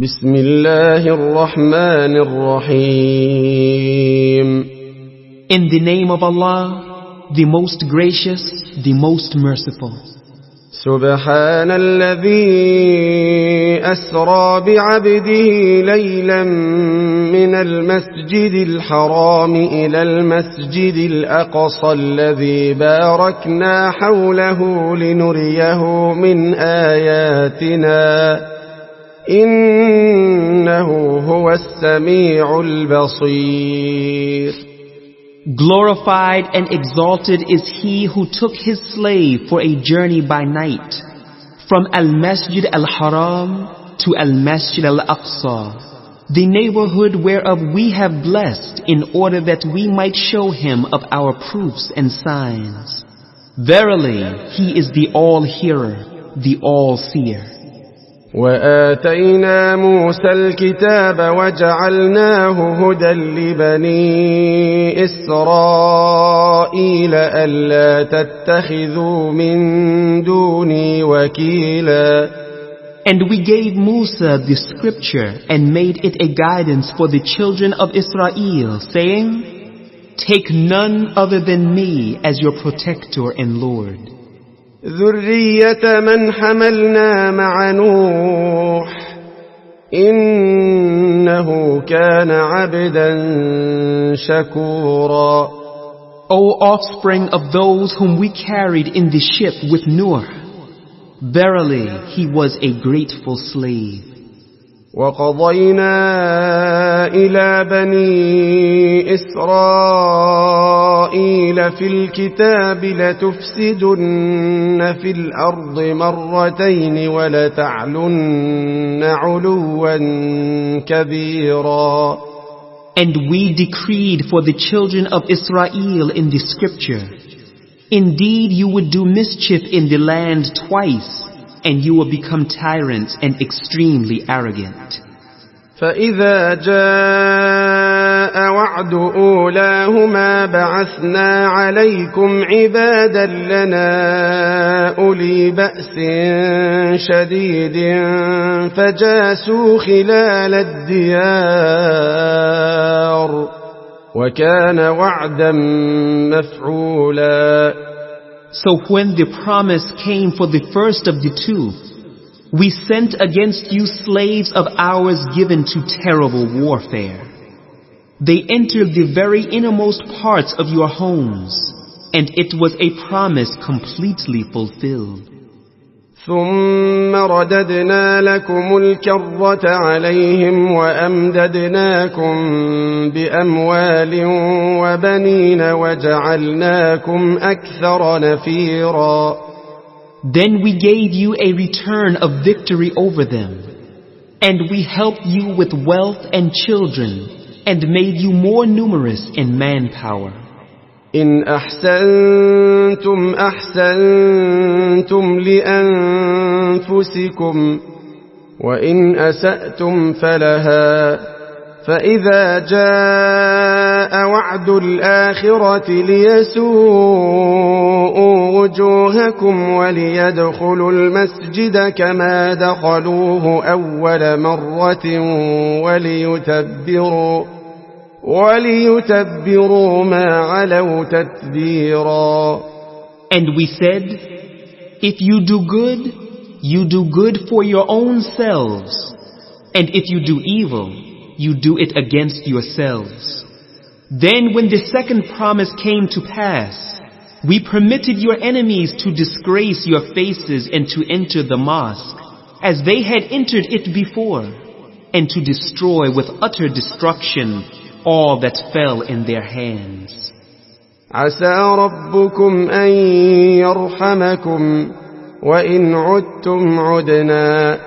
بسم الله الرحمن الرحيم. In the name of Allah, the most gracious, the most merciful. سبحان الذي أسرى بعبده ليلا من المسجد الحرام إلى المسجد الأقصى الذي باركنا حوله لنريه من آياتنا إنه هو السميع البصير. Glorified and exalted is he who took his slave for a journey by night from Al-Masjid Al-Haram to Al-Masjid Al-Aqsa, the neighborhood whereof we have blessed in order that we might show him of our proofs and signs. Verily, he is the all-hearer, the all-seer. وآتينا موسى الكتاب وجعلناه هدى لبني إسرائيل ألا تتخذوا من دوني وكيلا. And we gave Musa the scripture and made it a guidance for the children of Israel, saying, Take none other than me as your protector and Lord. ذرية من حملنا مع نوح إنه كان عبدا شكورا. O offspring of those whom we carried in the ship with Noah, verily he was a grateful slave. وقضينا إلى بني إسرائيل في الكتاب لتفسدن في الأرض مرتين ولتعلن علوا كبيرا. And we decreed for the children of Israel in the scripture, Indeed you would do mischief in the land twice, and you will become tyrants and extremely arrogant. فإذا جاء وعد أولاهما بعثنا عليكم عبادا لنا أولي بأس شديد فجاسوا خلال الديار وكان وعدا مفعولا. So when the promise came for the first of the two, we sent against you slaves of ours given to terrible warfare. They entered the very innermost parts of your homes, and it was a promise completely fulfilled. ثم رددنا لكم الكرة عليهم وأمددناكم بأموال وبنين وجعلناكم أكثر نفيرا. Then we gave you a return of victory over them, and we helped you with wealth and children, and made you more numerous in manpower. إن أحسنتم أحسنتم لأنفسكم وإن أسأتم فلها فإذا جاء وعد الآخرة ليسوءوا وجوهكم وليدخلوا المسجد كما دخلوه أول مرة وليتبروا ما علوا تتبيرا. And we said, if you do good for your own selves, and if you do evil, you do it against yourselves. Then when the second promise came to pass, we permitted your enemies to disgrace your faces and to enter the mosque, as they had entered it before, and to destroy with utter destruction all that fell in their hands. عسى ربكم أن يرحمكم وإن عدتم عدنا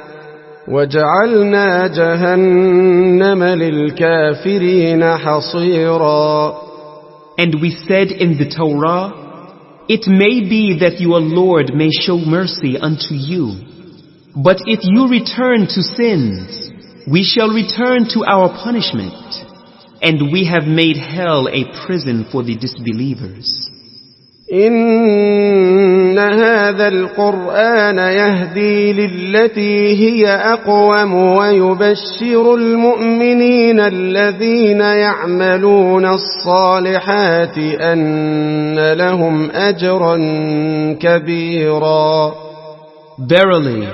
وجعلنا جهنم للكافرين حصيرا. And we said in the Torah, it may be that your Lord may show mercy unto you, but if you return to sins, we shall return to our punishment, and we have made hell a prison for the disbelievers. إن هذا القرآن يهدي للتي هي أقوم ويبشر المؤمنين الذين يعملون الصالحات أن لهم أجرا كبيرا. Verily,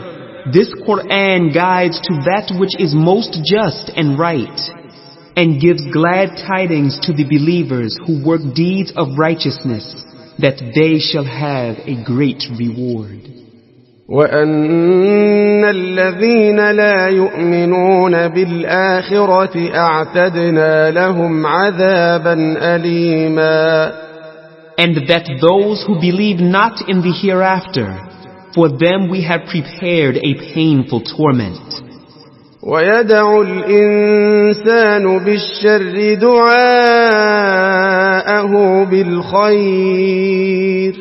this Quran guides to that which is most just and right, and gives glad tidings to the believers who work deeds of righteousness, that they shall have a great reward. وأن الذين لا يؤمنون بالآخرة أعتدنا لهم عذابا أليما. And that those who believe not in the hereafter, for them we have prepared a painful torment. ويدع الإنسان بالشر دعاءه بالخير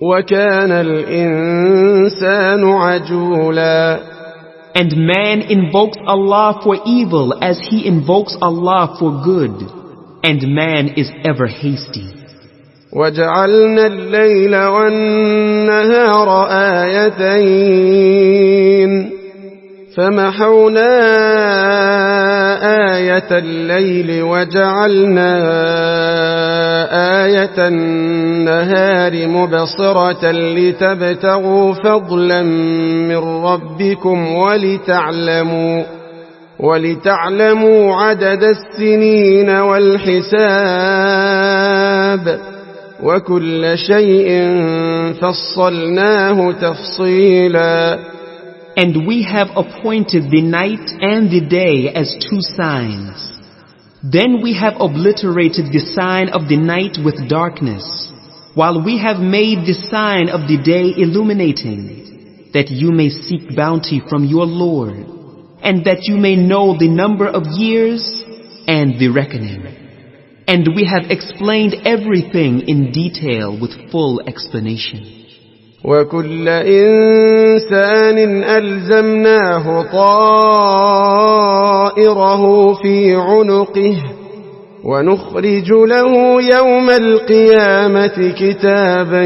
وكان الإنسان عجولا. And man invokes Allah for evil as he invokes Allah for good, and man is ever hasty. وجعلنا الليل والنهار آيتين فمحونا آية الليل وجعلنا آية النهار مبصرة لتبتغوا فضلا من ربكم ولتعلموا عدد السنين والحساب وكل شيء فصلناه تفصيلا. And we have appointed the night and the day as two signs. Then we have obliterated the sign of the night with darkness, while we have made the sign of the day illuminating, that you may seek bounty from your Lord, and that you may know the number of years and the reckoning. And we have explained everything in detail with full explanation. وكل إنسان ألزمناه طائره في عنقه ونخرج له يوم القيامة كتابا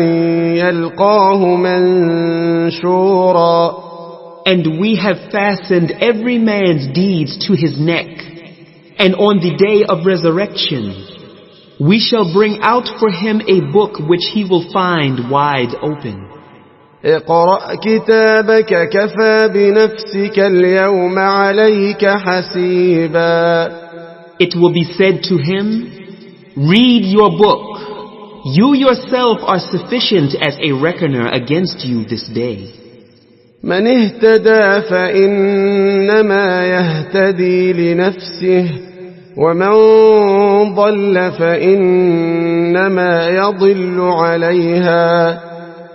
يلقاه منشورا. And we have fastened every man's deeds to his neck, and on the day of resurrection we shall bring out for him a book which he will find wide open. اقرأ كتابك كفى بنفسك اليوم عليك حسيبا. It will be said to him, read your book. You yourself are sufficient as a reckoner against you this day. من اهتدى فإنما يهتدي لنفسه ومن ضل فإنما يضل عليها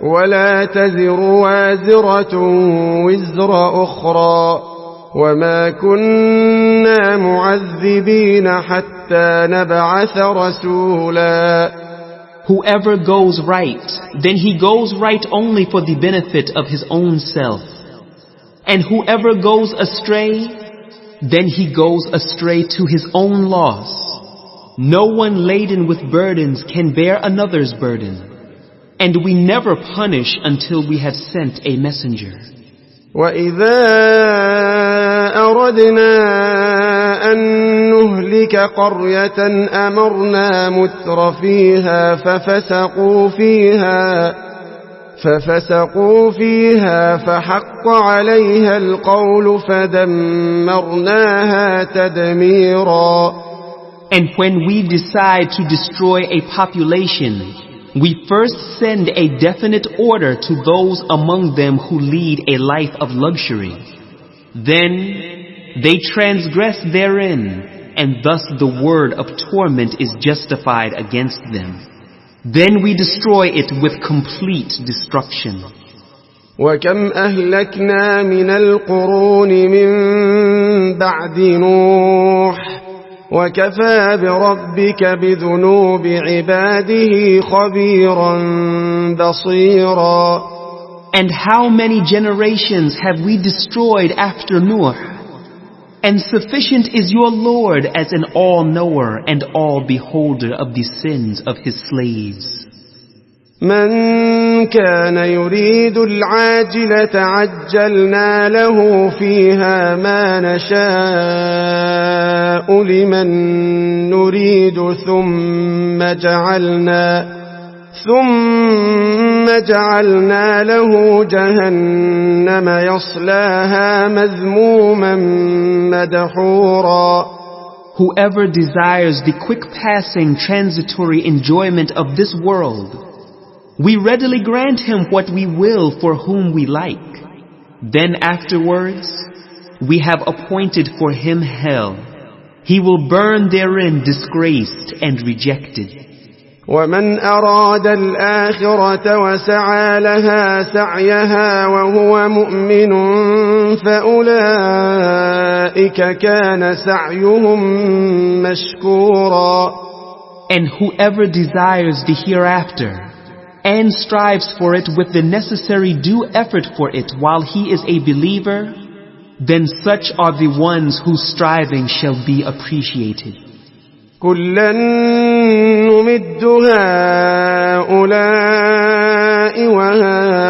ولا تزر وازرة وزر أخرى وما كنا معذبين حتى نبعث رسولا. Whoever goes right, then he goes right only for the benefit of his own self. And whoever goes astray, then he goes astray to his own loss. No one laden with burdens can bear another's burden. And we never punish until we have sent a messenger. وَإِذَا أَرَدْنَا أَن نُهْلِكَ قَرْيَةً أَمَرْنَا مُتْرَ فِيهَا فَفَسَقُوا فِيهَا فَحَقَّ عَلَيْهَا الْقَوْلُ فَدَمَّرْنَاهَا تَدْمِيرًا. And when we decide to destroy a population, we first send a definite order to those among them who lead a life of luxury. Then they transgress therein, and thus the word of torment is justified against them. Then we destroy it with complete destruction. وَكَمْ أَهْلَكْنَا مِنَ الْقُرُونِ مِنْ بَعْدِ نُوحٍ وَكَفَى بِرَبِّكَ بِذُنُوبِ عِبَادِهِ خَبِيرًا بَصِيرًا. And how many generations have we destroyed after Nuh? And sufficient is your Lord as an all-knower and all-beholder of the sins of his slaves. من كان يريد العاجلة عجلنا له فيها ما نشاء لمن نريد ثم جعلنا له جهنم يصلاها مذموما مدحورا. Whoever desires the quick-passing transitory enjoyment of this world, we readily grant him what we will for whom we like. Then afterwards, we have appointed for him hell. He will burn therein disgraced and rejected. ومن أراد الآخرة وسعى لها سعيها وهو مؤمن فأولئك كان سعيهم مشكورا. And whoever desires the hereafter and strives for it with the necessary due effort for it while he is a believer, then such are the ones whose striving shall be appreciated. كُلًّا نُمِدُّ هَؤُلَاءِ وَهَؤُلَاءِ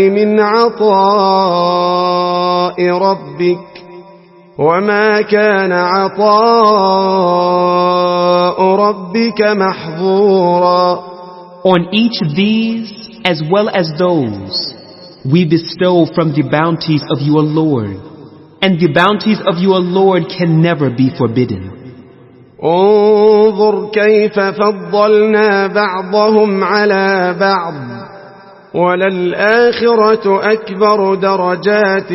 مِنْ عَطَاءِ رَبِّكَ وَمَا كَانَ عَطَاءُ رَبِّكَ مَحْظُورًا. On each these as well as those we bestow from the bounties of your Lord, and the bounties of your Lord can never be forbidden. انظر كيف فضلنا بعضهم على بعض وللآخرة أكبر درجات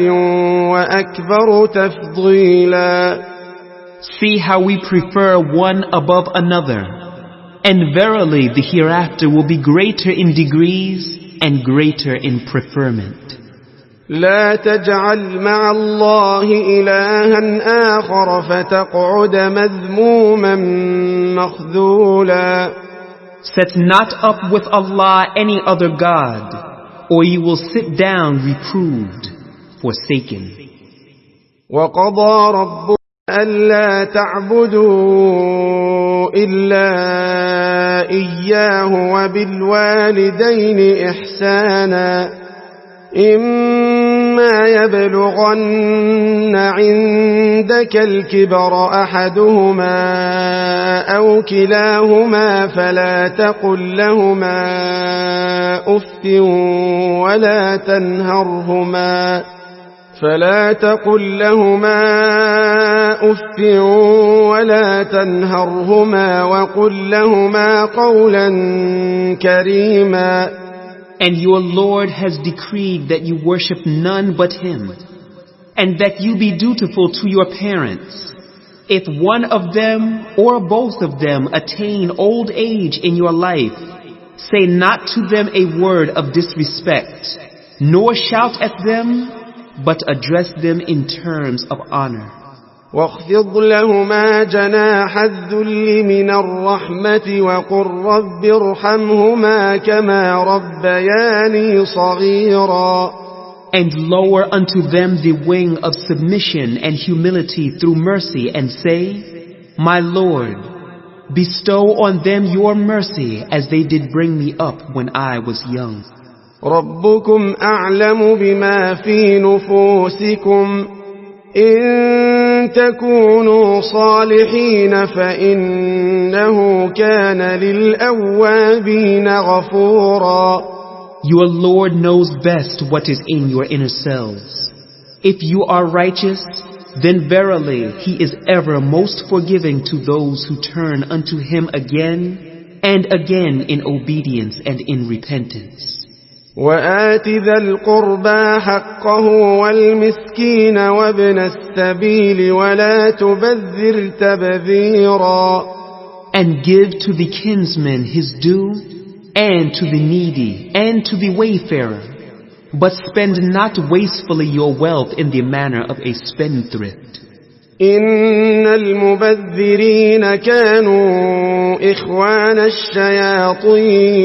وأكبر تفضيلا. See how we prefer one above another, and verily the hereafter will be greater in degrees and greater in preferment. لا تجعل مع الله إلها آخر فتقعد مذموما مخذولا. Set not up with Allah any other God, or you will sit down reproved, forsaken. وقضى ربك ألا تعبدوا إلا إياه وبالوالدين إحسانا إما يبلغن عندك الكبر أحدهما أو كلاهما فلا تقل لهما أف ولا تنهرهما وقل لهما قولا كريما. And your Lord has decreed that you worship none but Him, and that you be dutiful to your parents. If one of them or both of them attain old age in your life, say not to them a word of disrespect, nor shout at them, but address them in terms of honor. واخفض لهما جناح الذل من الرحمة وقل رب ارحمهما كما ربياني صغيرا. And lower unto them the wing of submission and humility through mercy, and say, My Lord, bestow on them your mercy as they did bring me up when I was young. ربكم أعلم بما في نفوسكم إن تكونوا صالحين فإنه كان للأوابين غفورا. Your Lord knows best what is in your inner selves. If you are righteous, then verily He is ever most forgiving to those who turn unto Him again and again in obedience and in repentance. وآت ذا القربى حقه والمسكين وابن السبيل ولا تبذر تبذيرا. And give to the kinsman his due, and to the needy, and to the wayfarer. But spend not wastefully your wealth in the manner of a spendthrift. إن المبذرين كانوا إخوان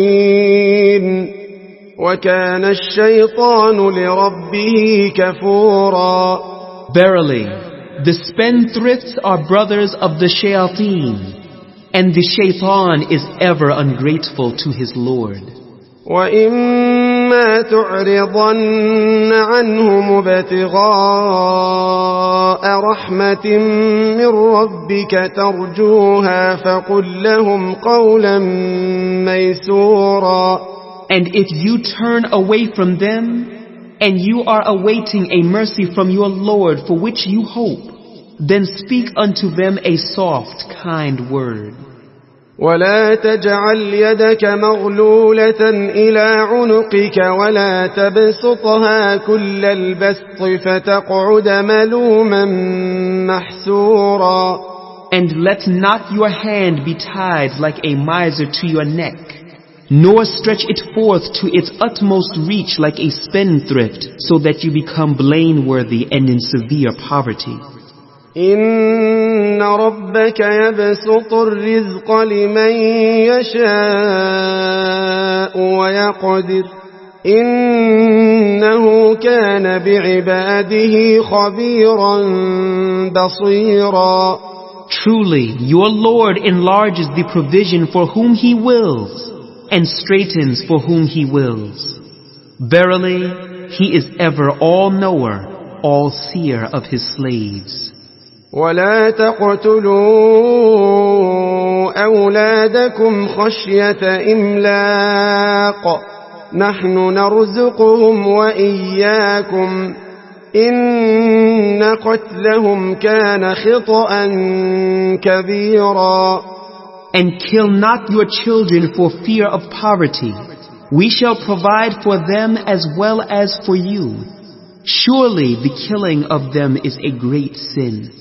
الشياطين وَكَانَ الشَّيْطَانُ لِرَبِّهِ كَفُورًا. Verily, the spendthrifts are brothers of the shayateen, And the shaitan is ever ungrateful to his Lord. وَإِمَّا تُعْرِضَنَّ عَنْهُمُ ابْتِغَاءَ رَحْمَةٍ مِّن رَّبِّكَ تَرْجُوهَا فَقُل لَّهُمْ قَوْلًا مَّيْسُورًا. And if you turn away from them, and you are awaiting a mercy from your Lord for which you hope, then speak unto them a soft, kind word. ولا تجعل يدك مغلولة إلى عنقك ولا تبسطها كل البسط فتقعد ملوما محسورا. And let not your hand be tied like a miser to your neck, nor stretch it forth to its utmost reach like a spendthrift, so that you become blameworthy and in severe poverty. إن ربك يبسط الرزق لمن يشاء ويقدر إنه كان بعباده خبيرا بصيرا. Truly, your Lord enlarges the provision for whom He wills, and straightens for whom He wills. Verily, He is ever all-knower, all-seer of His slaves. ولا تقتلوا أولادكم خشية إملاق نحن نرزقهم وإياكم إن قتلهم كان خطأ كبيرا. And kill not your children for fear of poverty. We shall provide for them as well as for you. Surely the killing of them is a great sin.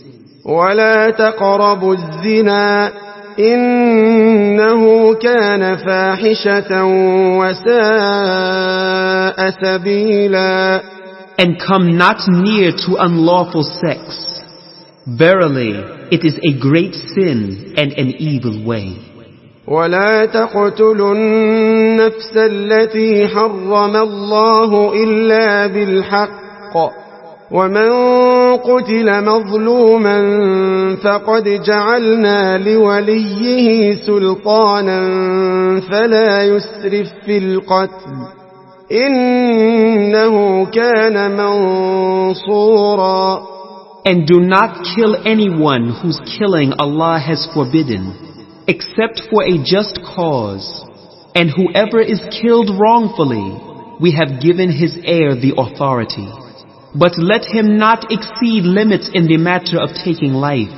ولا تقربوا الزنا إنه كان فاحشة وساء سبيلا. And come not near to unlawful sex. Verily, it is a great sin and an evil way. ولا تقتلوا النفس التي حرم الله إلا بالحق ومن قتل مظلوما فقد جعلنا لوليه سلطانا فلا يسرف في القتل إنه كان منصورا. And do not kill anyone whose killing Allah has forbidden, except for a just cause. And whoever is killed wrongfully, we have given his heir the authority. But let him not exceed limits in the matter of taking life.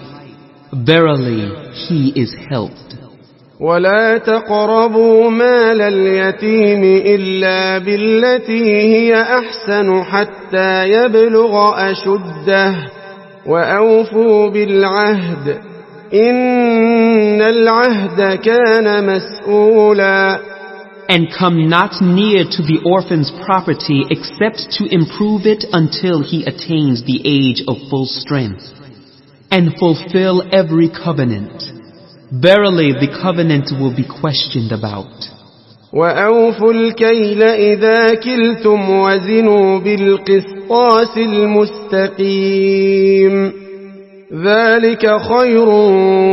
Verily, he is helped. ولا تقربوا مال اليتيم إلا بالتي هي أحسن حتى يبلغ أشده وأوفوا بالعهد إن العهد كان مسؤولا. And come not near to the orphan's property except to improve it until he attains the age of full strength. And fulfill every covenant. Verily the covenant will be questioned about. وأوفوا الكيل إذا كلتم وزنوا بالقسطاس المستقيم ذلك خير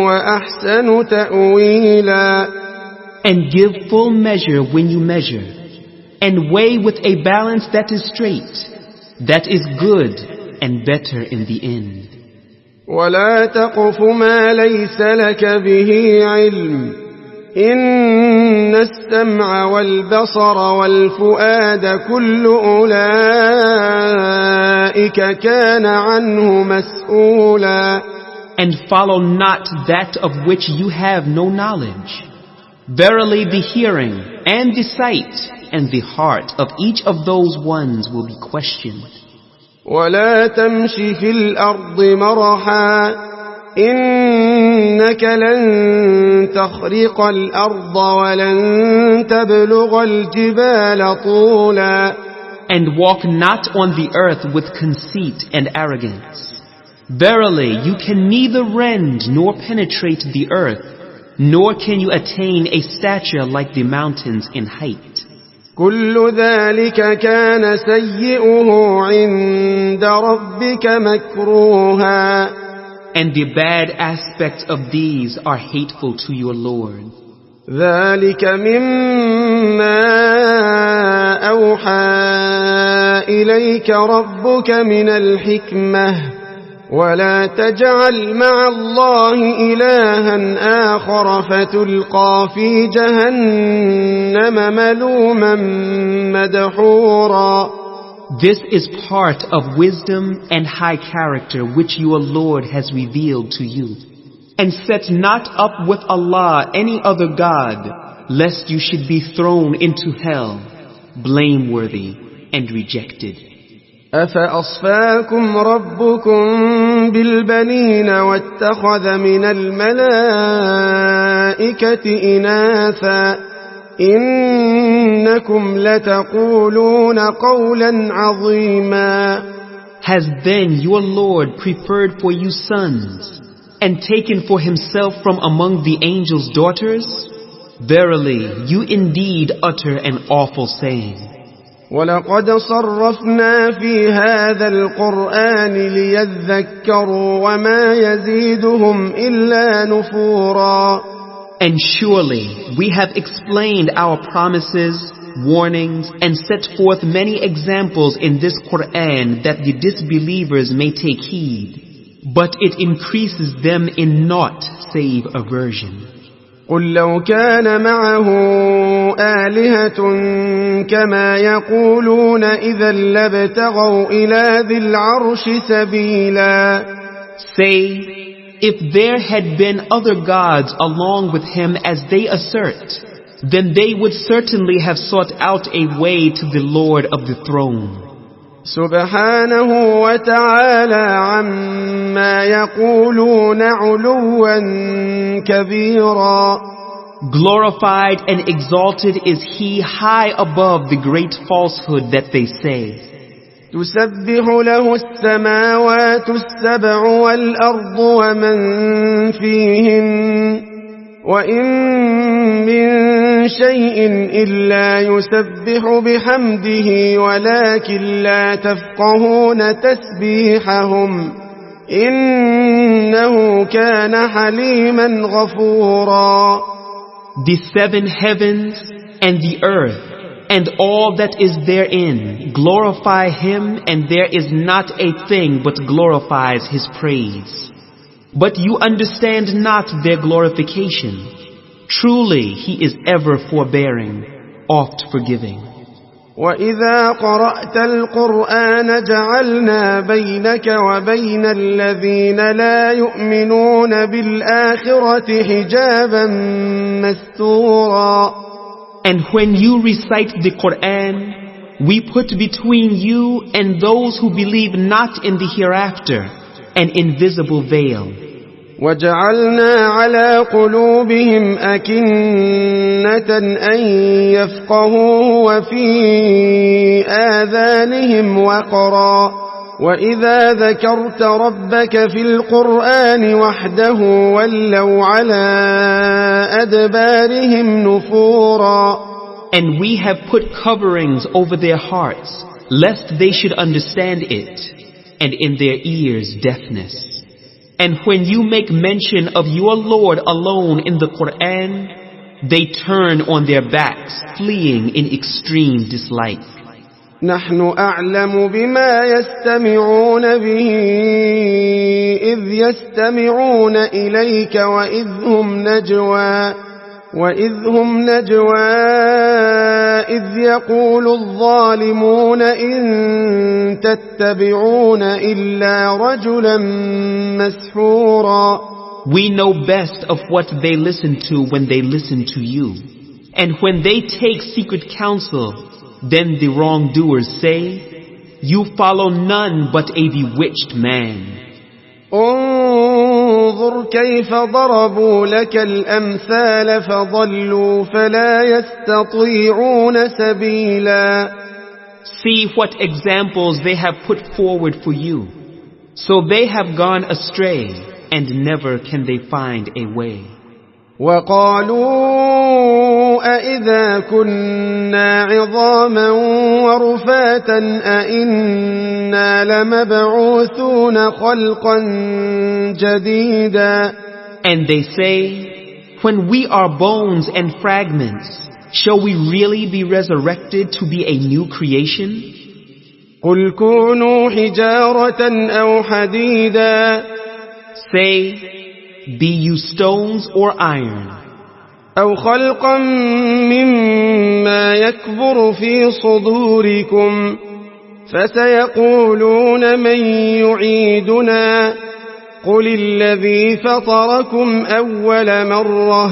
وأحسن تأويلا. And give full measure when you measure, and weigh with a balance that is straight. That is good and better in the end. ولا تقف ما ليس لك به علم إن السمع والبصر والفؤاد كل أولئك كان عنه مسؤولا. And follow not that of which you have no knowledge. Verily the hearing and the sight and the heart of each of those ones will be questioned. ولا تمش في الأرض مرحا إنك لن تخرق الأرض ولن تبلغ الجبال طولا. And walk not on the earth with conceit and arrogance. Verily you can neither rend nor penetrate the earth, nor can you attain a stature like the mountains in height. كل ذلك كان سيئه عند ربك مكروها. and the bad aspects of these are hateful to your Lord. ذلك مما أوحى إليك ربك من الحكمة ولا تجعل مع الله إلها آخر فتلقى في جهنم ملوما مدحورا. This is part of wisdom and high character which your Lord has revealed to you. And set not up with Allah any other God, lest you should be thrown into hell, blameworthy and rejected. أفأصفاكم ربكم بالبنين واتخذ من الملائكة إناثا إنكم لتقولون قولا عظيما. Has then your Lord preferred for you sons, and taken for himself from among the angels daughters? Verily, you indeed utter an awful saying. وَلَقَدْ صَرَّفْنَا فِي هَذَا الْقُرْآنِ لِيَذَّكَّرُوا وَمَا يَزِيدُهُمْ إِلَّا نُفُورًا. And surely we have explained our promises, warnings, and set forth many examples in this Qur'an that the disbelievers may take heed. But it increases them in naught save aversion. قُلْ لَوْ كَانَ مَعَهُ آلِهَةٌ كَمَا يَقُولُونَ إِذًا لَابْتَغَوْا إِلَى ذِي الْعَرْشِ سَبِيلًا. Say, if there had been other gods along with him as they assert, then they would certainly have sought out a way to the Lord of the throne. سبحانه وتعالى عما يقولون علوا كبيرا. Glorified and exalted is he high above the great falsehood that they say. تسبح له السماوات السبع والأرض ومن فيهن وإن من شيء إلا يسبح بحمده ولكن لا تفقهون تسبيحهم إنه كان حليما غفورا. The seven heavens and the earth and all that is therein glorify him, and there is not a thing but glorifies his praise. But you understand not their glorification. Truly, he is ever forbearing, oft forgiving. وَإِذَا قَرَأْتَ الْقُرْآنَ جَعَلْنَا بَيْنَكَ وَبَيْنَ الَّذِينَ لَا يُؤْمِنُونَ بِالْآخِرَةِ حِجَابًا مَسْتُورًا. And when you recite the Qur'an, we put between you and those who believe not in the hereafter an invisible veil. وَجَعَلْنَا عَلَى قُلُوبِهِمْ أَكِنَّةً أَن يَفْقَهُوهُ وَفِي آذَانِهِمْ وَقْرًا وَإِذَا ذَكَرْتَ رَبَّكَ فِي الْقُرْآنِ وَحْدَهُ وَلَّوْا عَلَى أَدْبَارِهِمْ نُفُورًا. And we have put coverings over their hearts, lest they should understand it, and in their ears deafness. And when you make mention of your Lord alone in the Qur'an, they turn on their backs, fleeing in extreme dislike. نحن أعلم بما يستمعون به إذ يستمعون إليك وإذ هم نجوى إذ يقول الظالمون إن تتبعون إلا رجلا مسحورا. We know best of what they listen to when they listen to you. And when they take secret counsel, then the wrongdoers say, you follow none but a bewitched man. انظر كيف ضربوا لك الأمثال فضلوا فلا يستطيعون سبيلا. See what examples they have put forward for you. So they have gone astray, and never can they find a way. وقالوا أإذا كنا عظاما ورفاتا أإنا لمبعوثون خلقا جديدا. And they say, when we are bones and fragments, shall we really be resurrected to be a new creation? قل كونوا حجارة أو حديدا. Say, be you stones or iron, أو خلقا مما يكبر في صدوركم فسيقولون من يعيدنا قل الذي فطركم أول مرة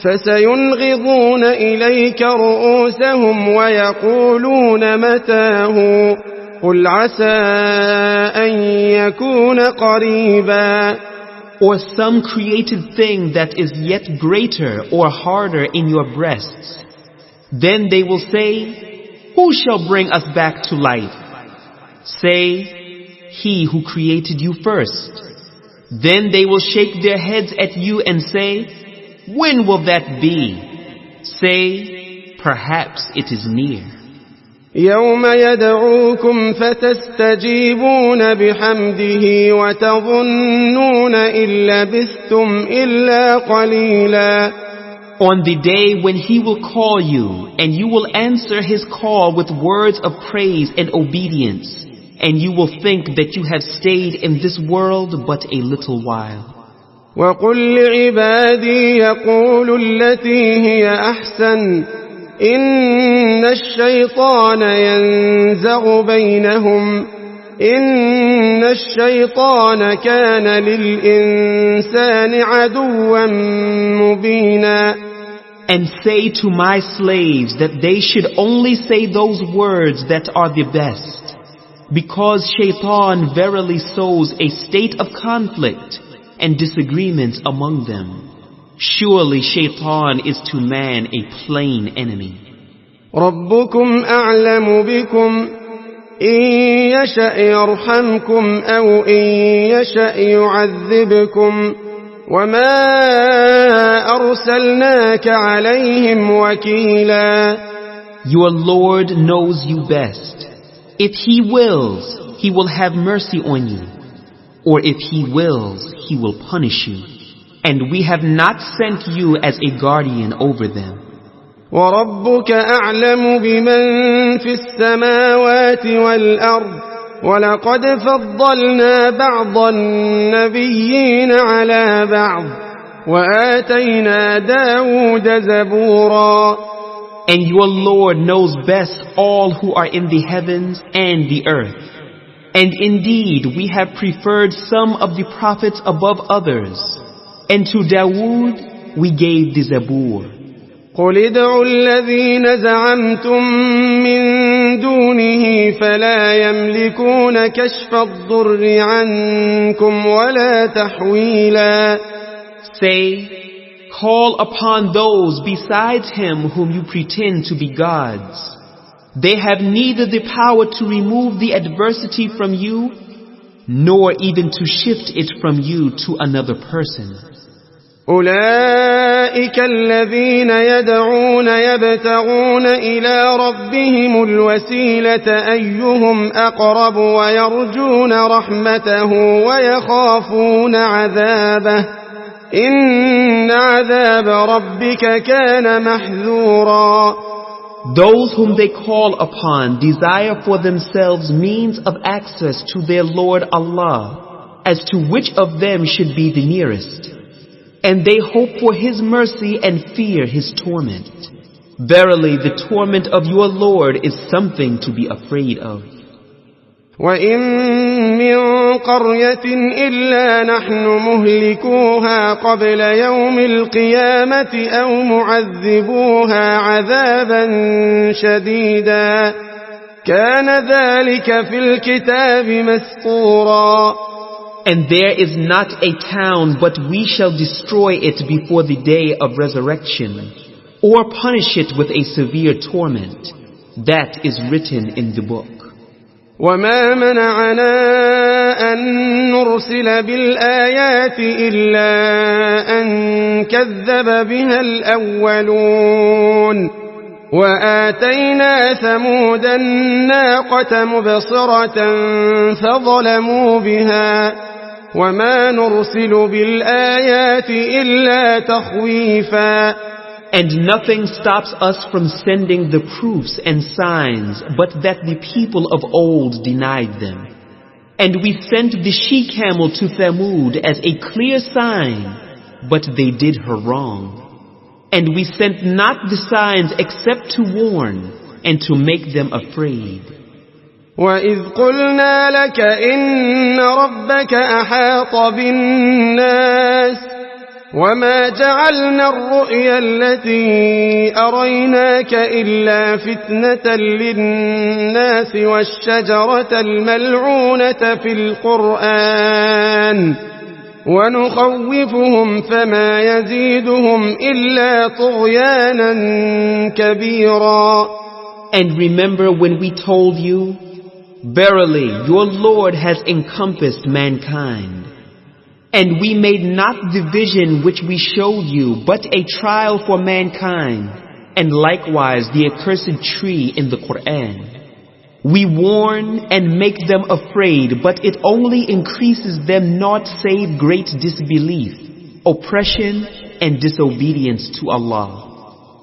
فسينغضون إليك رؤوسهم ويقولون متاه قل عسى أن يكون قريبا. or some created thing that is yet greater or harder in your breasts. Then they will say, who shall bring us back to life? Say, he who created you first. Then they will shake their heads at you and say, when will that be? Say, perhaps it is near. يوم يدعوكم فتستجيبون بحمده وتظنون إن لبثتم إلا قليلا. On the day when he will call you, and you will answer his call with words of praise and obedience, and you will think that you have stayed in this world but a little while. وقل لعبادي يقولوا التي هي أحسن إن الشيطان ينزغ بينهم إن الشيطان كان للإنسان عدوا مبينا. And say to my slaves that they should only say those words that are the best, because Shaitan verily sows a state of conflict and disagreements among them. Surely Shaitan is to man a plain enemy. ربكم أعلم بكم إن يشأ يرحمكم أو إن يشأ يعذبكم وما أرسلناك عليهم وكيلا. Your Lord knows you best. If He wills, He will have mercy on you. Or if He wills, He will punish you. And we have not sent you as a guardian over them. وربك أعلم بمن في السماوات والأرض ولقد فضلنا بعض النبيين على بعض وآتينا داود زبورا. And your Lord knows best all who are in the heavens and the earth. And indeed we have preferred some of the prophets above others. And to Dawood we gave the Zabur. قل ادعوا الذين زعمتم من دونه فلا يملكون كشف الضر عنكم ولا تحويلا. Say, call upon those besides Him whom you pretend to be gods. They have neither the power to remove the adversity from you, nor even to shift it from you to another person. أولئك الذين يدعون يبتغون إلى ربهم الوسيلة أيهم أقرب ويرجون رحمته ويخافون عذابه إن عذاب ربك كان محذورا. Those whom they call upon desire for themselves means of access to their Lord Allah, as to which of them should be the nearest. And they hope for His mercy and fear His torment. Verily, the torment of your Lord is something to be afraid of. وَإِن مِّن قَرْيَةٍ إِلَّا نَحْنُ مُهْلِكُوهَا قَبْلَ يَوْمِ الْقِيَامَةِ أَوْ مُعَذِّبُوهَا عَذَابًا شَدِيدًا كَانَ ذَلِكَ فِي الْكِتَابِ مَسْطُورًا. And there is not a town but we shall destroy it before the day of resurrection, or punish it with a severe torment. That is written in the book. وَمَا مَنَعَنَا أَن نُّرْسِلَ نرسل بالآيات إلا أن كذب بها الأولون وآتينا ثمود الناقة مبصرة فظلموا بها وما نرسل بالآيات إلا تخويفا. And nothing stops us from sending the proofs and signs but that the people of old denied them. And we sent the she-camel to Thamud as a clear sign, but they did her wrong. And we sent not the signs except to warn and to make them afraid. وَإِذْ قُلْنَا لَكَ إِنَّ رَبَّكَ أَحَاطَ بِالنَّاسِ وَمَا جَعَلْنَا الرُّؤْيَا الَّتِي أَرَيْنَاكَ إِلَّا فِتْنَةً لِلنَّاسِ وَالشَّجَرَةَ الملعونة في القرآن ونخوفهم فما يزيدهم إلا طغيانا كبيرا. And remember when we told you, verily your Lord has encompassed mankind, and we made not the vision which we showed you but a trial for mankind, and likewise the accursed tree in the Quran. We warn and make them afraid, but it only increases them naught save great disbelief, oppression and disobedience to Allah.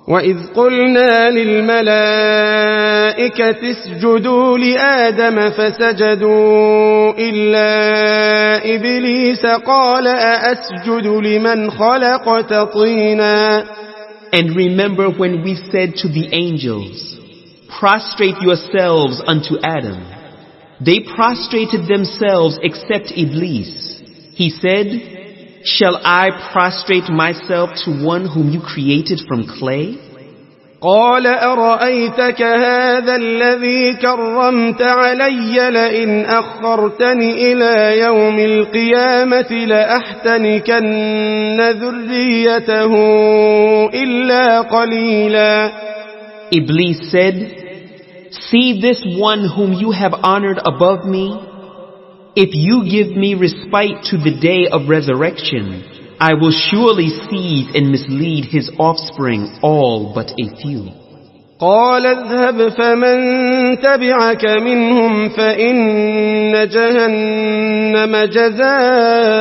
وَإِذْ قُلْنَا لِلْمَلَائِكَةِ اسْجُدُوا لِآدَمَ فَسَجَدُوا إِلَّا إِبْلِيسَ قَالَ أَأَسْجُدُ لِمَنْ خَلَقْتَ طِينًا. And remember when we said to the angels, prostrate yourselves unto Adam. They prostrated themselves except Iblis. He said, shall I prostrate myself to one whom you created from clay? قال أرأيتك هذا الذي كرمت علي لئن أخرتني إلى يوم القيامة لأحتنكن ذريته إلا قليلا. Iblis said, see this one whom you have honored above me? If you give me respite to the day of resurrection, I will surely seize and mislead his offspring, all but a few. قال اذهب فمن تبعك منهم فإن جهنم جزاؤكم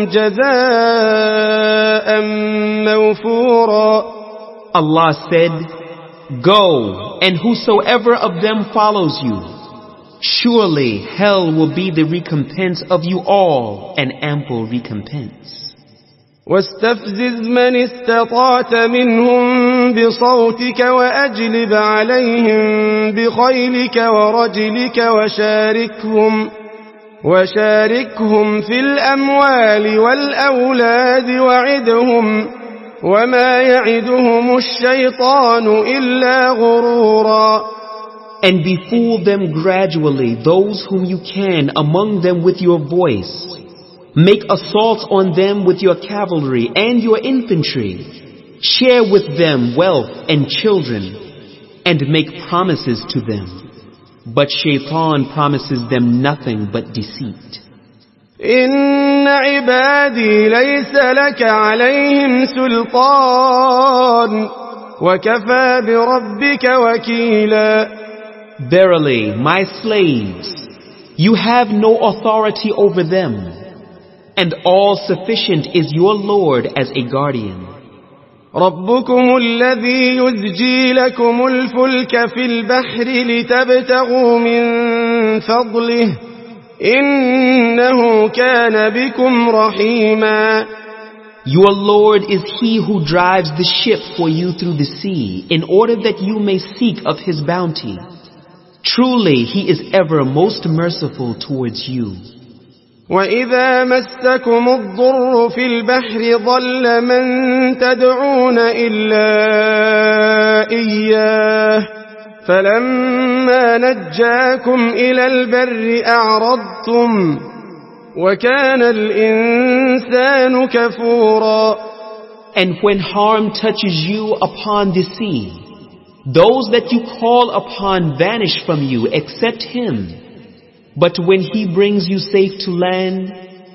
جزاء موفورا. Allah said, go, and whosoever of them follows you, surely hell will be the recompense of you all, an ample recompense. واستفزز من استطعت منهم بصوتك وأجلب عليهم بخيلك ورجلك وشاركهم في الأموال والأولاد وعدهم وما يعدهم الشيطان إلا غرورا. And befool them gradually, those whom you can among them with your voice. Make assaults on them with your cavalry and your infantry. Share with them wealth and children, and make promises to them. But Shaitan promises them nothing but deceit. إن عبادي ليس لك عليهم سلطان وكفى بربك وكيلا. Verily, my slaves, you have no authority over them, and all sufficient is your Lord as a guardian. ربكم الذي يزجي لكم الفلك في البحر لتبتغوا من فضله إنه كان بكم رحيما. Your Lord is He who drives the ship for you through the sea in order that you may seek of His bounty. Truly, He is ever most merciful towards you. وَإِذَا مَسَّكُمُ الضُّرُّ فِي الْبَحْرِ ضَلَّ مَن تَدْعُونَ إِلَّا إِيَّاهُ فَلَمَّا نَجَّاكُمْ إِلَى الْبَرِّ أَعْرَضْتُمْ وَكَانَ الْإِنسَانُ كَفُورًا. And when harm touches you upon the sea, those that you call upon vanish from you except Him. But when he brings you safe to land,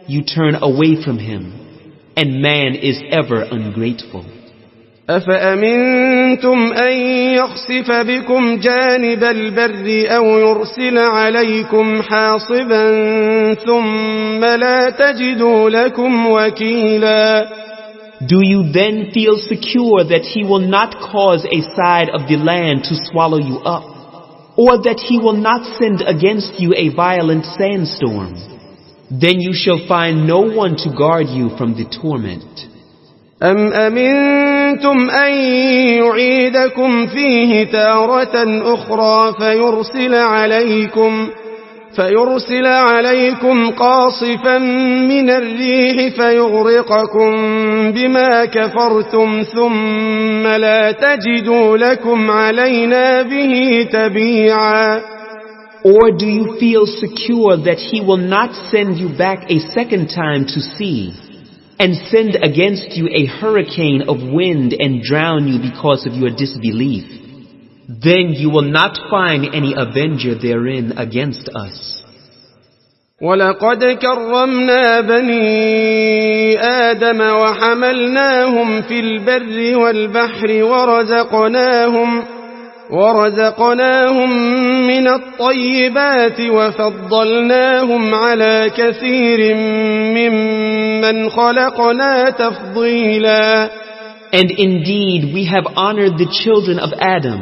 you turn away from him, and man is ever ungrateful. أفأمنتم أن يخسف بكم جانب البر أو يرسل عليكم حاصبا ثم لا تجدوا لكم وكيلا. Do you then feel secure that he will not cause a side of the land to swallow you up, or that he will not send against you a violent sandstorm? Then you shall find no one to guard you from the torment. أم أمنتم أن يعيدكم فيه تارة أخرى فيرسل عليكم قاصفا من الريح فيغرقكم بما كفرتم ثم لا تجدوا لكم علينا به تبيعا. Or do you feel secure that he will not send you back a second time to sea, and send against you a hurricane of wind and drown you because of your disbelief? Then you will not find any avenger therein against us. وَلَقَدْ كَرَّمْنَا بَنِي آدَمَ وَحَمَلْنَاهُمْ فِي الْبَرِّ وَالْبَحْرِ ورزقناهم من الطيبات وفضلناهم على كثير ممن خلقنا تفضيلا. And indeed we have honored the children of Adam,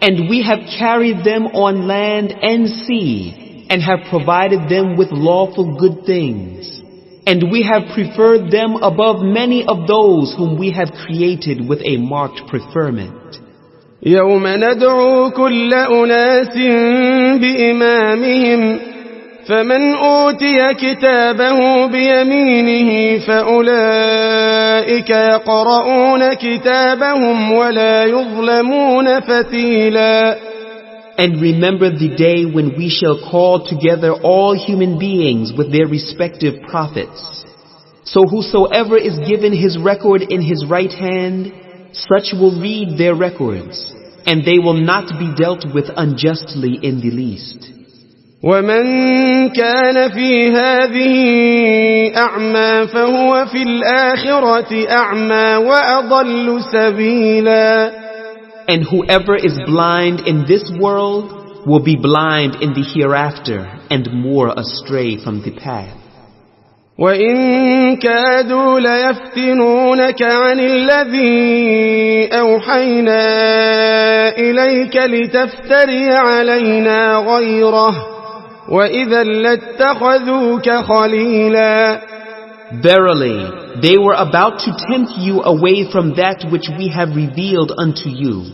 and we have carried them on land and sea, and have provided them with lawful good things. And we have preferred them above many of those whom we have created with a marked preferment. يوم ندعو كل أناس بإمامهم فمن أوتي كتابه بيمينه فأولئك يقرؤون كتابهم ولا يظلمون فتيلا. And remember the day when we shall call together all human beings with their respective prophets. So whosoever is given his record in his right hand, such will read their records, and they will not be dealt with unjustly in the least. وَمَنْ كَانَ فِي هَذِهِ أَعْمَى فَهُوَ فِي الْآخِرَةِ أَعْمَى وَأَضَلُّ سَبِيلًا. And whoever is blind in this world will be blind in the hereafter and more astray from the path. وَإِن كَادُوا لَيَفْتِنُونَكَ عَنِ الَّذِي أَوْحَيْنَا إِلَيْكَ لِتَفْتَرِيَ عَلَيْنَا غَيْرَهُ وَإِذًا لَاتَّخَذُوكَ خَلِيلًا. Verily, they were about to tempt you away from that which we have revealed unto you,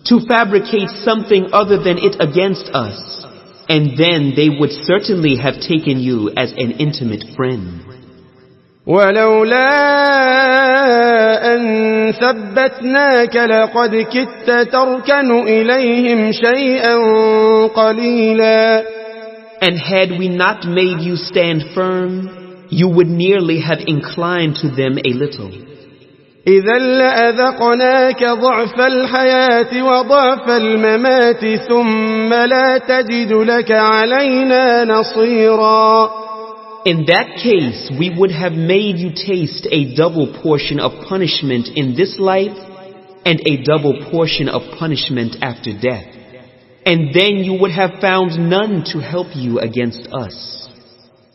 to fabricate something other than it against us. And then they would certainly have taken you as an intimate friend. وَلَوْلَا أَن ثَبَّتْنَاكَ لَقَدْ كِدتَّ تَرْكَنُ إِلَيْهِمْ شَيْئًا قَلِيلًا. And had we not made you stand firm, you would nearly have inclined to them a little. إِذًا لَأَذَقْنَاكَ ضَعْفَ الْحَيَاةِ وَضَعْفَ الْمَمَاتِ ثُمَّ لَا تَجِدُ لَكَ عَلَيْنَا نَصِيرًا. In that case, we would have made you taste a double portion of punishment in this life, and a double portion of punishment after death. And then you would have found none to help you against us.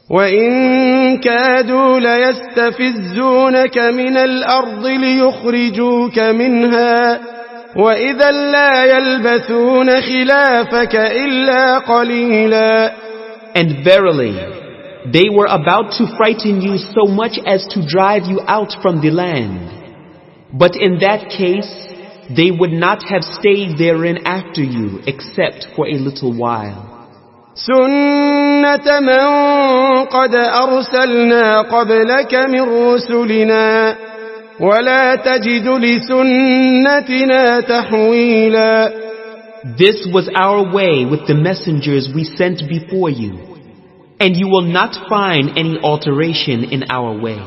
وَإِن كَادُوا لَيَسْتَفِزُّونَكَ مِنَ الْأَرْضِ لِيُخْرِجُوكَ مِنْهَا وَإِذًا لَا يَلْبَثُونَ خِلَافَكَ إِلَّا قَلِيلًا. And verily, they were about to frighten you so much as to drive you out from the land. But in that case, they would not have stayed therein after you except for a little while. سُنَّةَ مَنْ قَدْ أَرْسَلْنَا قَبْلَكَ مِنْ رُسُلِنَا وَلَا تَجِدُ لِسُنَّتِنَا تَحْوِيلًا. This was our way with the messengers we sent before you, and you will not find any alteration in our way.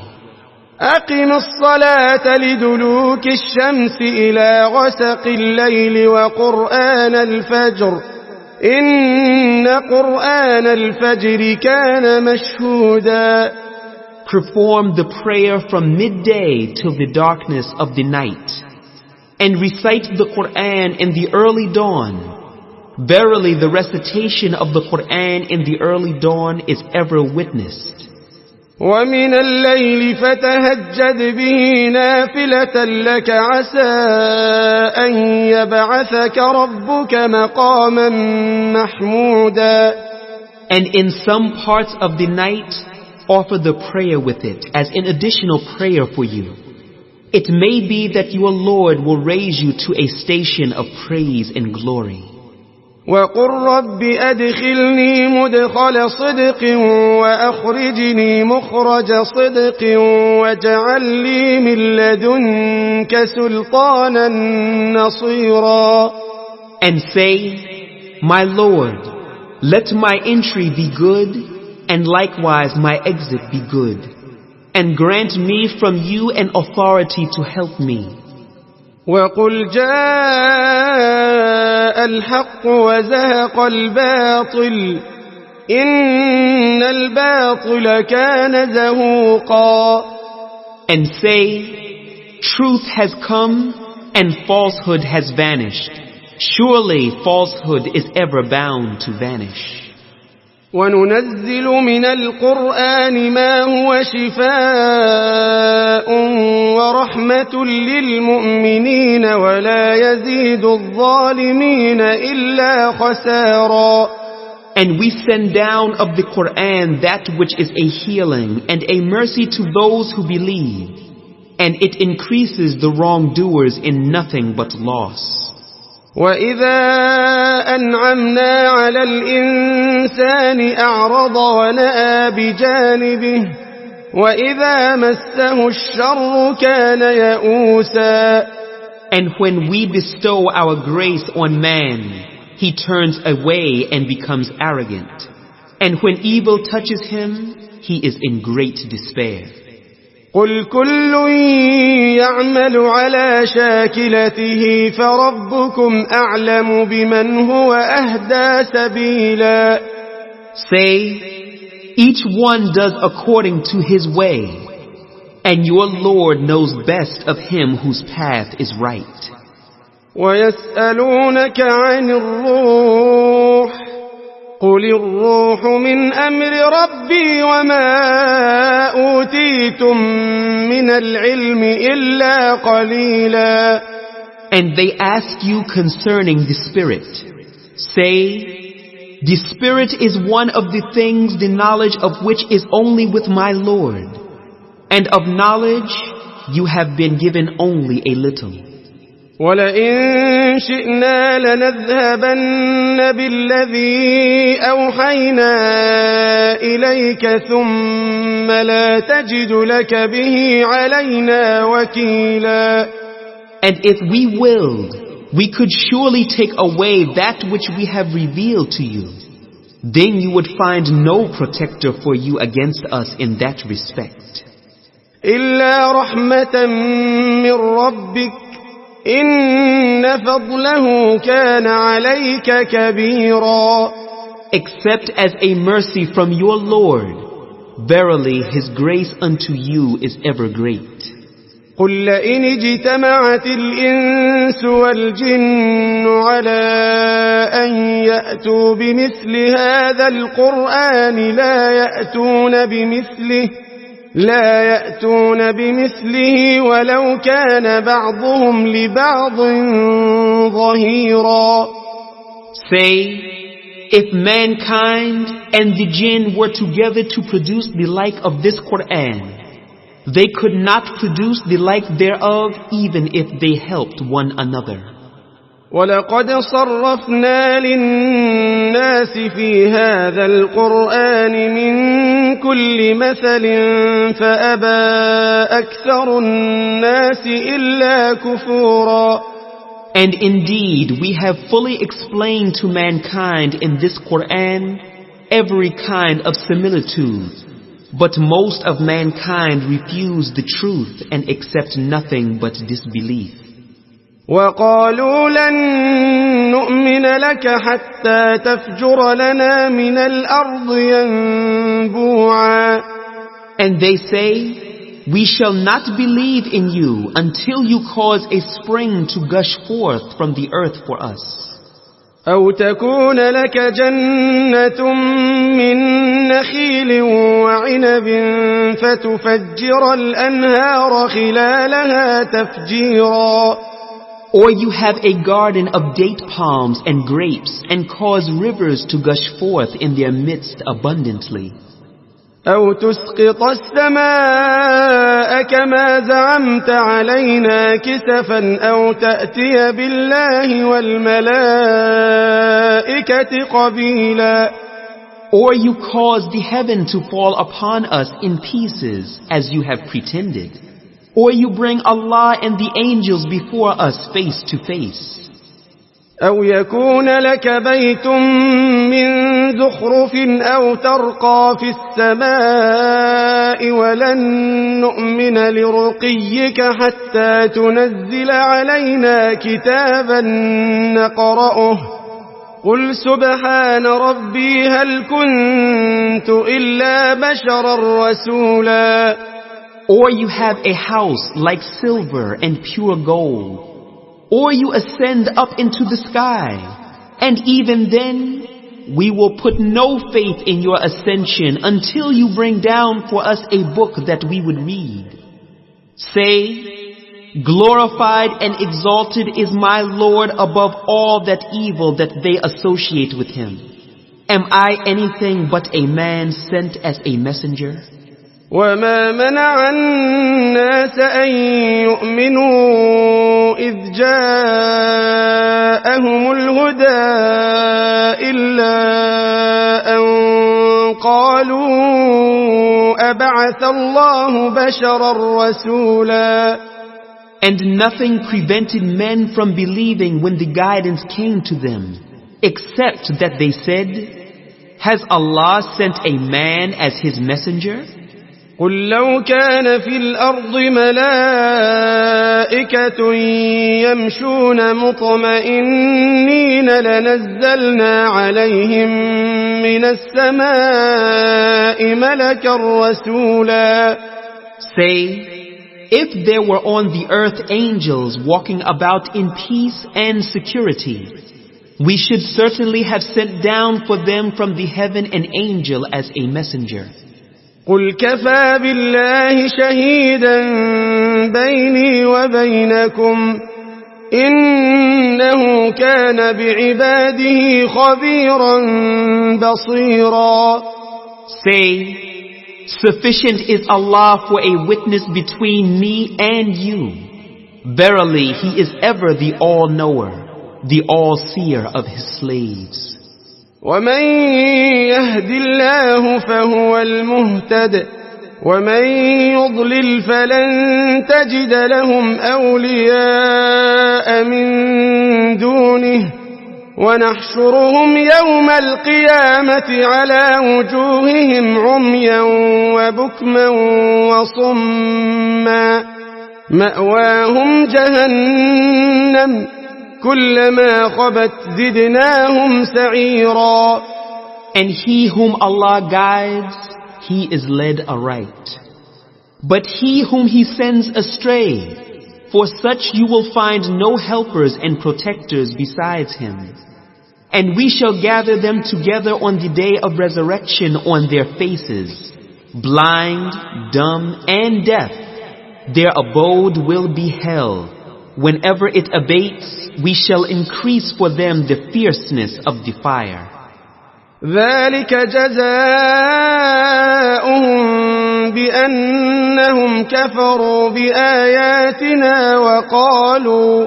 أَقِمِ الصَّلَاةَ لِدُلُوكِ الشَّمْسِ إِلَى غَسَقِ اللَّيْلِ وَقُرْآنَ الْفَجْرِ إن قرآن الفجر كان مشهودا. Perform the prayer from midday till the darkness of the night, and recite the Quran in the early dawn. Verily, the recitation of the Quran in the early dawn is ever witnessed. ومن الليل فتهجد به نافلة لك عسى أن يبعثك ربك مقاما محمودا. And in some parts of the night, offer the prayer with it as an additional prayer for you. It may be that your Lord will raise you to a station of praise and glory. وقل رب أدخلني مدخل صدق وأخرجني مخرج صدق واجعل لي من لدنك سلطانا نصيرا. And say, My Lord, let my entry be good, and likewise my exit be good, and grant me from you an authority to help me. وقل جاء الحق وزهق الباطل إن الباطل كان زهوقا. And say, Truth has come and falsehood has vanished. Surely falsehood is ever bound to vanish. وننزل من القرآن ما هو شفاء ورحمة للمؤمنين ولا يزيد الظالمين إلا خسارا. And we send down of the Quran that which is a healing and a mercy to those who believe, and it increases the wrongdoers in nothing but loss. وإذا أنعمنا على الإنسان أعرض ونأى بجانبه وإذا مسه الشر كان يئوسا. And when we bestow our grace on man, he turns away and becomes arrogant. And when evil touches him, he is in great despair. قل كل يعمل على شاكلته فربكم أعلم بمن هو أهدى سبيلا. Say, each one does according to his way, and your Lord knows best of him whose path is right. ويسألونك عن الروح قل الروح من أمر ربي وما أوتيتم من العلم إلا قليلا. And they ask you concerning the Spirit. Say, the Spirit is one of the things the knowledge of which is only with my Lord, and of knowledge you have been given only a little. ولئن شئنا لنذهبن بالذي أوحينا إليك ثم لا تجد لك به علينا وكيلا. And if we willed, we could surely take away that which we have revealed to you. Then you would find no protector for you against us in that respect. إلا رحمة من ربك إن فضله كان عليك كبيرا. Except as a mercy from your Lord, verily His grace unto you is ever great. قل لئن اجتمعت الإنس والجن على أن يأتوا بمثل هذا القرآن لا يأتون بمثله ولو كان بعضهم لبعض ظهيرا. Say, if mankind and the jinn were together to produce the like of this Quran, they could not produce the like thereof even if they helped one another. وَلَقَدْ صَرَّفْنَا لِلنَّاسِ فِي هَذَا الْقُرْآنِ مِنْ كُلِّ مَثَلٍ فَأَبَى أَكْثَرُ النَّاسِ إِلَّا كُفُورًا. And indeed, we have fully explained to mankind in this Quran every kind of similitude, but most of mankind refuse the truth and accept nothing but disbelief. وقالوا لن نؤمن لك حتى تفجر لنا من الأرض ينبوعا. And they say, we shall not believe in you until you cause a spring to gush forth from the earth for us. أو تكون لك جنة من نخيل وعنب فتفجر الأنهار خلالها تفجيرا. Or you have a garden of date palms and grapes and cause rivers to gush forth in their midst abundantly. أو تسقط السماء كما زعمت علينا كسفا أو تأتي بالله والملائكة قبيلا. Or you cause the heaven to fall upon us in pieces as you have pretended. Or you bring Allah and the angels before us face to face. أو يكون لك بيت من زخرف أو ترقى في السماء ولن نؤمن لرقيك حتى تنزل علينا كتابا نقرأه قل سبحان ربي هل كنت إلا بشرا رسولا. Or you have a house like silver and pure gold. Or you ascend up into the sky, and even then, we will put no faith in your ascension until you bring down for us a book that we would read. Say, glorified and exalted is my Lord above all that evil that they associate with him. Am I anything but a man sent as a messenger? وما منع الناس أن يؤمنوا إذ جاءهم الهدى إلا أن قالوا أبعث الله بشرا رسولا. And nothing prevented men from believing when the guidance came to them, except that they said, has Allah sent a man as his messenger? قل لو كان في الأرض ملائكة يمشون مطمئنين لنزلنا عليهم من السماء ملكا رسولا. Say, if there were on the earth angels walking about in peace and security, we should certainly have sent down for them from the heaven an angel as a messenger. قل كفى بالله شهيدا بيني وبينكم إنه كان بعباده خبيرا بصيرا. Say, sufficient is Allah for a witness between me and you. Verily, He is ever the all-knower, the all-seer of His slaves. ومن يهد الله فهو المهتد ومن يضلل فلن تجد لهم أولياء من دونه ونحشرهم يوم القيامة على وجوههم عميا وبكما وصما مأواهم جهنم كلما خبت زدناهم سعيرا. And he whom Allah guides, he is led aright. But he whom he sends astray, for such you will find no helpers and protectors besides him. And we shall gather them together on the day of resurrection on their faces, blind, dumb, and deaf. Their abode will be hell. Whenever it abates, we shall increase for them the fierceness of the fire. ذلك جزاؤهم بأنهم كفروا بآياتنا وقالوا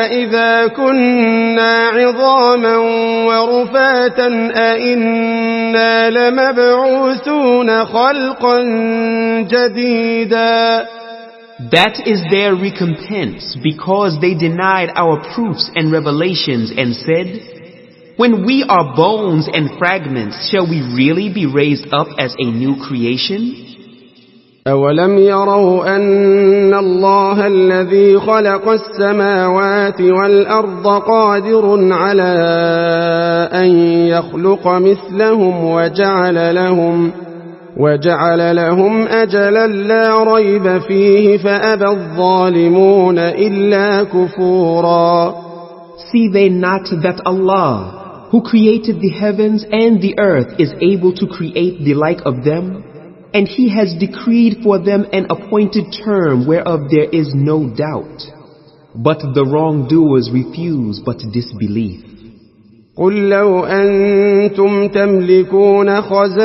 أإذا كنا عظاما ورفاتا أإنا لمبعوثون خلقا جديدا. That is their recompense because they denied our proofs and revelations and said, when we are bones and fragments, shall we really be raised up as a new creation? أولم يروا أن الله الذي خلق السماوات والأرض قادر على أن يخلق مثلهم وجعل لهم أجلا لا ريب فيه فأبى الظالمون إلا كفورا. See they not that Allah, who created the heavens and the earth, is able to create the like of them? And He has decreed for them an appointed term whereof there is no doubt. But the wrongdoers refuse but disbelief. قل لو أنتم تملكون خزائن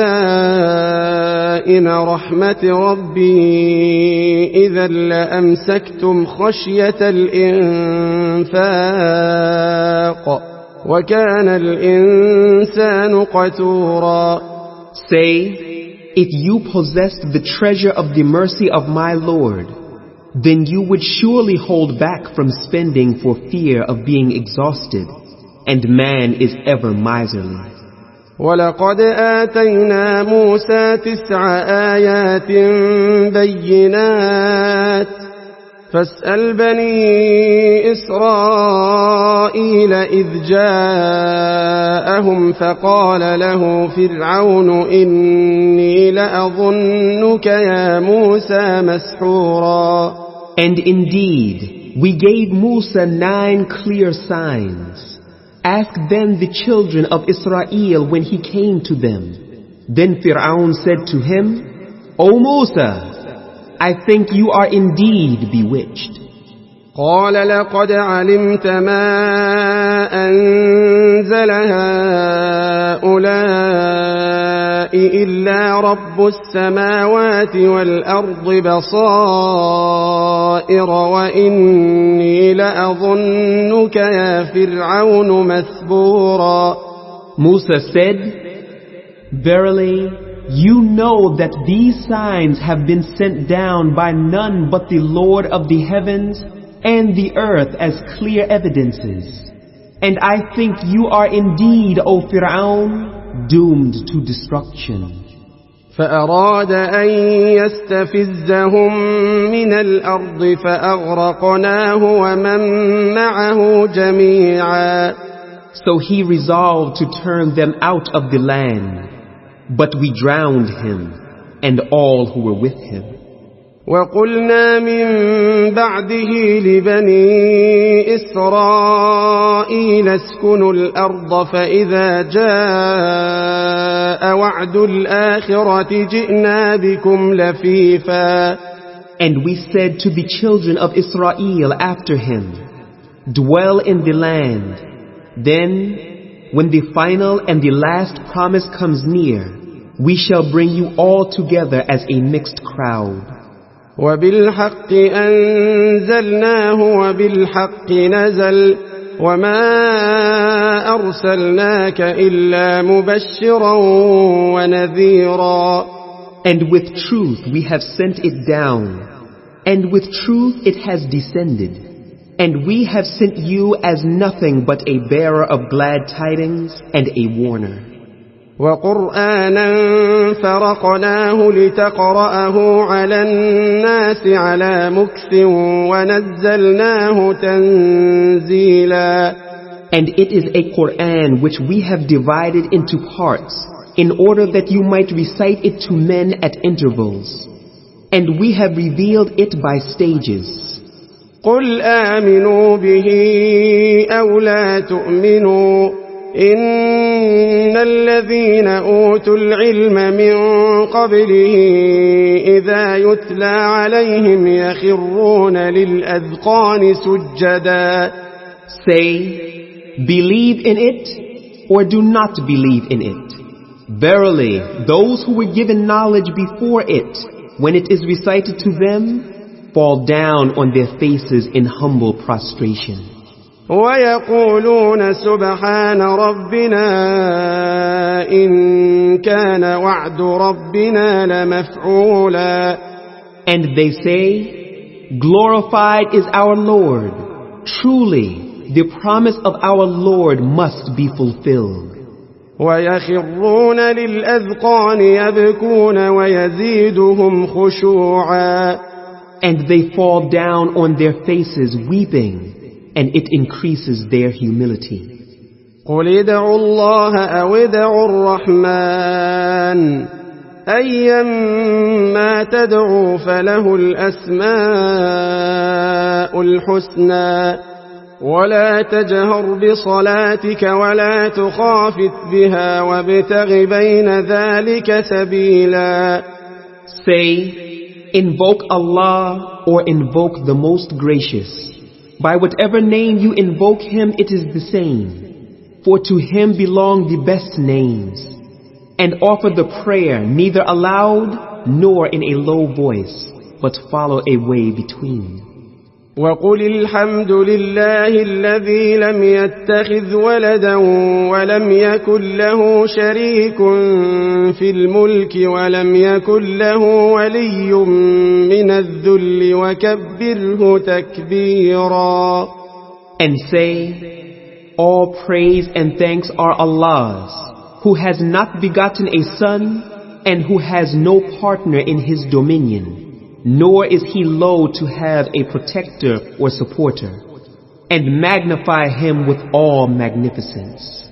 رحمة ربي إذا لأمسكتم خشية الإنفاق وكان الإنسان قتورا. Say, if you possessed the treasure of the mercy of my Lord, then you would surely hold back from spending for fear of being exhausted, and man is ever miserly. ولقد آتينا موسى 9 آيات بينات فاسأل بني إسرائيل إذ جاءهم فقال له فرعون إني لأظنك يا موسى مسحورا. And indeed, we gave Musa 9 clear signs. Ask then the children of Israel when he came to them. Then Fir'aun said to him, O Musa, I think you are indeed bewitched. قال لقد علمت ما أنزل هؤلاء إلا رب السماوات والأرض بصائر وإني لأظنك يا فرعون مثبورا. Musa said, Verily, you know that these signs have been sent down by none but the Lord of the heavens and the earth as clear evidences. And I think you are indeed, O Fir'aun, doomed to destruction. فأراد أن يستفزهم من الأرض فأغرقناه ومن معه جميعا. So he resolved to turn them out of the land, but we drowned him and all who were with him. وقلنا من بعده لبني إسرائيل اسكنوا الأرض فإذا جاء وعد الآخرة جئنا بكم لفيفا. And we said to the children of Israel after him, Dwell in the land. Then, when the final and the last promise comes near, we shall bring you all together as a mixed crowd. وبالحق أنزلناه وبالحق نزل وما أرسلناك إلا مبشرا ونذيرا. And with truth we have sent it down, and with truth it has descended, and we have sent you as nothing but a bearer of glad tidings and a warner. وقرآنا فرقناه لتقرأه على الناس على مكث ونزلناه تنزيلا. And it is a Quran which we have divided into parts in order that you might recite it to men at intervals. And we have revealed it by stages. قل آمنوا به أو لا تؤمنوا إن الذين أوتوا العلم من قبله إذا يتلى عليهم يخرون للأذقان سجدا. Say, believe in it or do not believe in it. Verily, those who were given knowledge before it, when it is recited to them, fall down on their faces in humble prostration. ويقولون سبحان ربنا إن كان وعد ربنا لمفعولا. And they say, glorified is our Lord. Truly, the promise of our Lord must be fulfilled. ويخرون للأذقان يبكون ويزيدهم خشوعا. And they fall down on their faces weeping, and it increases their humility. قل ادعوا الله أو ادعوا الرحمن أيما تدعوا فله الأسماء الحسنى ولا تجهر بصلاتك ولا تخافت بها وابتغ بين ذلك سبيلا. Say, invoke Allah or invoke the Most Gracious. By whatever name you invoke Him, it is the same. For to Him belong the best names. And offer the prayer neither aloud nor in a low voice, but follow a way between. وقل الحمد لله الذي لم يتخذ ولدا ولم يكن له شريك في الملك ولم يكن له ولي من الذل وكبره تكبيرا. And say, all praise and thanks are Allah's, who has not begotten a son and who has no partner in His dominion. Nor is He low to have a protector or supporter, and magnify Him with all magnificence.